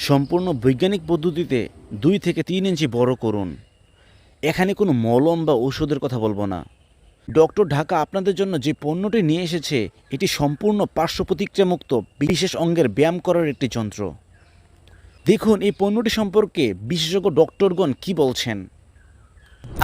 সম্পূর্ণ বৈজ্ঞানিক পদ্ধতিতে 2 থেকে 3 ইঞ্চি বড় করুন। এখানে কোনো মলম বা ঔষধের কথা বলবো না। ডক্টর ঢাকা আপনাদের জন্য যে পণ্যটি নিয়ে এসেছে এটি সম্পূর্ণ পার্শ্ব প্রতিক্রিয়ামুক্ত বিশেষ অঙ্গের ব্যায়াম করার একটি যন্ত্র। দেখুন এই পণ্যটি সম্পর্কে বিশেষজ্ঞ ডক্টরগণ কি বলছেন।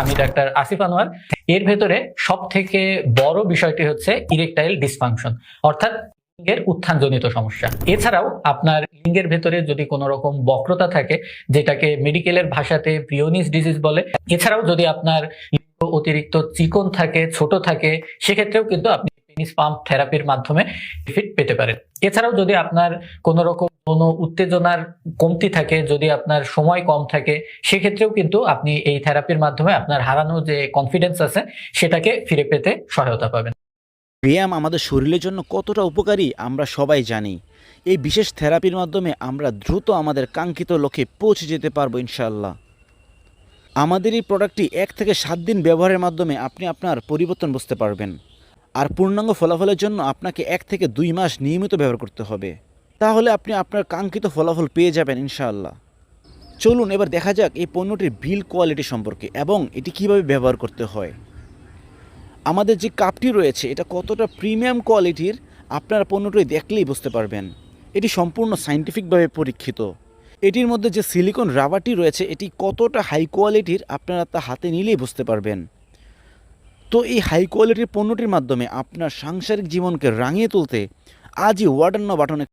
আমি ডাক্তার আসিফ আনোয়ার। এর ভেতরে সব থেকে বড় বিষয়টি হচ্ছে ইরেকটাইল ডিসফাংশন, অর্থাৎ লিঙ্গের উত্থানজনিত সমস্যা। এছাড়াও আপনার লিঙ্গের ভেতরে যদি কোনো রকম বক্রতা থাকে, যেটাকে মেডিকেলের ভাষাতে ব্রিওনিস ডিজিজ বলে, এছাড়াও যদি আপনার লিঙ্গ অতিরিক্ত চিকন থাকে, ছোট থাকে, সেক্ষেত্রেও কিন্তু আপনি পেনিস পাম্প থেরাপির মাধ্যমে বেনিফিট পেতে পারেন। এছাড়াও যদি আপনার কোনো রকম কোনো উত্তেজনার কমতি থাকে, যদি আপনার সময় কম থাকে, সেক্ষেত্রেও কিন্তু আপনি এই থেরাপির মাধ্যমে আপনার হারানো যে কনফিডেন্স আছে সেটাকে ফিরে পেতে সহায়তা পাবেন। ব্যায়াম আমাদের শরীরের জন্য কতটা উপকারী আমরা সবাই জানি। এই বিশেষ থেরাপির মাধ্যমে আমরা দ্রুত আমাদের কাঙ্ক্ষিত লক্ষ্যে পৌঁছে যেতে পারবো ইনশাআল্লাহ। আমাদের এই প্রোডাক্টটি 1 থেকে 7 দিন ব্যবহারের মাধ্যমে আপনি আপনার পরিবর্তন বুঝতে পারবেন। আর পূর্ণাঙ্গ ফলাফলের জন্য আপনাকে 1 থেকে 2 মাস নিয়মিত ব্যবহার করতে হবে। তাহলে আপনি আপনার কাঙ্ক্ষিত ফলাফল পেয়ে যাবেন ইনশাআল্লাহ। চলুন এবার দেখা যাক এই পণ্যটির বিল্ড কোয়ালিটি সম্পর্কে এবং এটি কিভাবে ব্যবহার করতে হয়। আমাদের যে কাপটি রয়েছে এটা কতটা প্রিমিয়াম কোয়ালিটির আপনারা পণ্যটি দেখলেই বুঝতে পারবেন। এটি সম্পূর্ণ সায়েন্টিফিকভাবে পরীক্ষিত। এটির মধ্যে যে সিলিকন রাবারটি রয়েছে এটি কতটা হাই কোয়ালিটির আপনারা তা হাতে নিলেই বুঝতে পারবেন। তো এই হাই কোয়ালিটির পণ্যটির মাধ্যমে আপনার সাংসারিক জীবনকে রাঙিয়ে তুলতে আজই অর্ডার নাও বাটনে